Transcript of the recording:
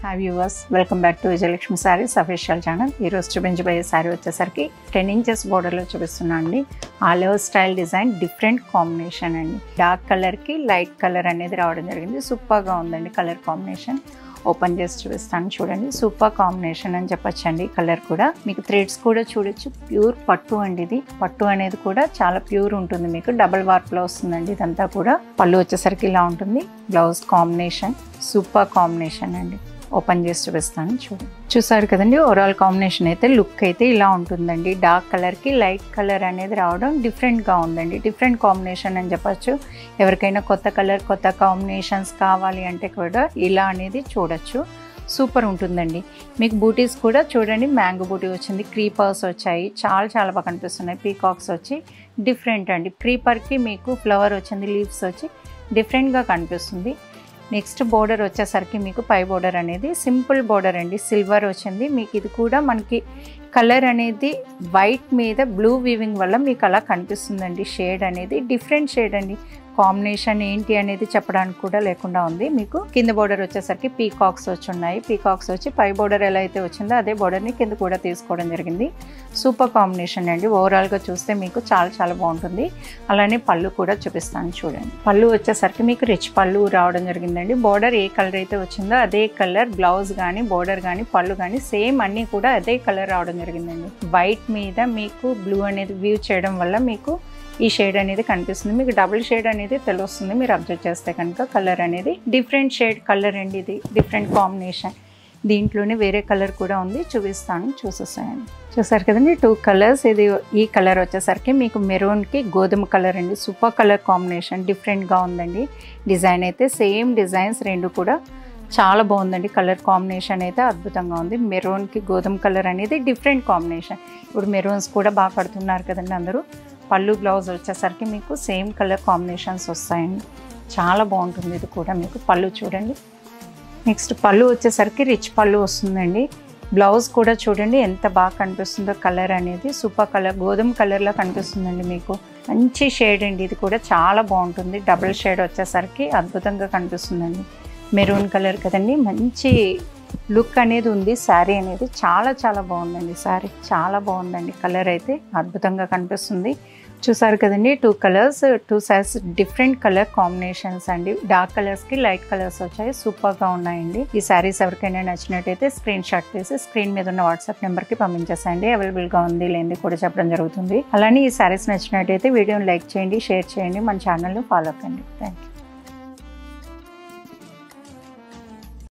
Hi viewers, welcome back to Vijayalakshmi Sarees official channel. ఈ రోజు చూపించబోయే సారీ వచ్చేసరికి 10 ఇంచెస్ బోర్డర్ లో చూపిస్తున్నా అండి. All over style design different combination అండి. డార్క్ కలర్ కి లైట్ కలర్ అనేది రావడం జరిగింది. సూపర్ గా ఉందండి కలర్ కాంబినేషన్. ఓపెన్ చేసి చూపిస్తాను చూడండి. సూపర్ కాంబినేషన్ అని చెప్పొచ్చండి. కలర్ కూడా మీకు థ్రెడ్స్ కూడా చూడొచ్చు. ప్యూర్ పట్టు అండి ఇది. పట్టు అనేది కూడా చాలా ప్యూర్ ఉంటుంది. మీకు డబుల్ వార్ప్ లో వస్తుందండి ఇదంతా కూడా. పళ్ళు వచ్చేసరికి ఇలా ఉంటుంది. బ్లౌజ్ కాంబినేషన్ సూపర్ కాంబినేషన్ అండి. ఓపెన్ చేసి చూపిస్తాను చూడండి. చూసారు కదండి, ఓవరాల్ కాంబినేషన్ అయితే లుక్ అయితే ఇలా ఉంటుందండి. డార్క్ కలర్కి లైట్ కలర్ అనేది రావడం డిఫరెంట్గా ఉందండి. డిఫరెంట్ కాంబినేషన్ అని చెప్పచ్చు. ఎవరికైనా కొత్త కలర్ కొత్త కాంబినేషన్స్ కావాలి అంటే కూడా ఇలా అనేది చూడొచ్చు. సూపర్ ఉంటుందండి. మీకు బూటీస్ కూడా చూడండి, మ్యాంగో బూటీ వచ్చింది, క్రీపర్స్ వచ్చాయి, చాలా బాగా కనిపిస్తున్నాయి. పీకాక్స్ వచ్చి డిఫరెంట్ అండి. క్రీపర్కి మీకు ఫ్లవర్ వచ్చింది, లీవ్స్ వచ్చి డిఫరెంట్గా కనిపిస్తుంది. నెక్స్ట్ బోర్డర్ వచ్చేసరికి మీకు పై బోర్డర్ అనేది సింపుల్ బోర్డర్ అండి. సిల్వర్ వచ్చింది మీకు. ఇది కూడా మనకి కలర్ అనేది వైట్ మీద బ్లూ వీవింగ్ వల్ల మీకు అలా కనిపిస్తుందండి. షేడ్ అనేది డిఫరెంట్ షేడ్ అండి. కాంబినేషన్ ఏంటి అనేది చెప్పడానికి కూడా లేకుండా ఉంది. మీకు కింద బోర్డర్ వచ్చేసరికి పీకాక్స్ వచ్చి ఉన్నాయి. పీకాక్స్ వచ్చి పై బోర్డర్ ఎలా అయితే వచ్చిందో అదే బోర్డర్ని కింద కూడా తీసుకోవడం జరిగింది. సూపర్ కాంబినేషన్ అండి. ఓవరాల్గా చూస్తే మీకు చాలా బాగుంటుంది. అలానే పళ్ళు కూడా చూపిస్తాను చూడండి. పళ్ళు వచ్చేసరికి మీకు రిచ్ పళ్ళు రావడం జరిగిందండి. బోర్డర్ ఏ కలర్ అయితే వచ్చిందో అదే కలర్, బ్లౌజ్ కానీ బోర్డర్ కానీ పళ్ళు కానీ సేమ్ అన్నీ కూడా అదే కలర్ రావడం జరిగిందండి. వైట్ మీద మీకు బ్లూ అనేది వ్యూ చేయడం వల్ల మీకు ఈ షేడ్ అనేది కనిపిస్తుంది. మీకు డబుల్ షేడ్ అనేది తెలుస్తుంది మీరు అబ్జర్వ్ చేస్తే కనుక. కలర్ అనేది డిఫరెంట్ షేడ్ కలర్ అండి. ఇది డిఫరెంట్ కాంబినేషన్. దీంట్లోనే వేరే కలర్ కూడా ఉంది, చూపిస్తాను చూసేసాయండి. చూసారు కదండి 2 కలర్స్. ఇది ఈ కలర్ వచ్చేసరికి మీకు మెరూన్కి గోధుమ కలర్ అండి. సూపర్ కలర్ కాంబినేషన్ డిఫరెంట్గా ఉందండి. డిజైన్ అయితే సేమ్ డిజైన్స్ రెండు కూడా చాలా బాగుందండి. కలర్ కాంబినేషన్ అయితే అద్భుతంగా ఉంది. మెరూన్కి గోధుమ కలర్ అనేది డిఫరెంట్ కాంబినేషన్. ఇప్పుడు మెరూన్స్ కూడా బాగా కడుతున్నారు కదండి అందరూ. పళ్ళు బ్లౌజ్ వచ్చేసరికి మీకు సేమ్ కలర్ కాంబినేషన్స్ వస్తాయండి. చాలా బాగుంటుంది ఇది కూడా మీకు. పళ్ళు చూడండి. నెక్స్ట్ పళ్ళు వచ్చేసరికి రిచ్ పళ్ళు వస్తుందండి. బ్లౌజ్ కూడా చూడండి ఎంత బాగా కనిపిస్తుందో. కలర్ అనేది సూపర్ కలర్ గోధుమ కలర్లో కనిపిస్తుందండి మీకు. మంచి షేడ్ అండి. ఇది కూడా చాలా బాగుంటుంది. డబుల్ షేడ్ వచ్చేసరికి అద్భుతంగా కనిపిస్తుందండి. మెరూన్ కలర్ కదండి. మంచి లుక్ అనేది ఉంది. శారీ అనేది చాలా బాగుందండి. శారీ చాలా బాగుందండి. కలర్ అయితే అద్భుతంగా కనిపిస్తుంది. చూసారు కదండి 2 colours 2 saris different colour combinations అండి. డార్క్ కలర్స్కి లైట్ కలర్స్ వచ్చాయి. సూపర్గా ఉన్నాయండి. ఈ శారీస్ ఎవరికైనా నచ్చినట్టయితే స్క్రీన్ షాట్ తీసి స్క్రీన్ మీద ఉన్న వాట్సాప్ నెంబర్కి పంపించేసేయండి. అవైలబుల్గా ఉంది లేనిది కూడా చెప్పడం జరుగుతుంది. అలానే ఈ శారీస్ నచ్చినట్టయితే వీడియోని లైక్ చేయండి, షేర్ చేయండి, మన ఛానల్ని ఫాలో కండి. Thank you.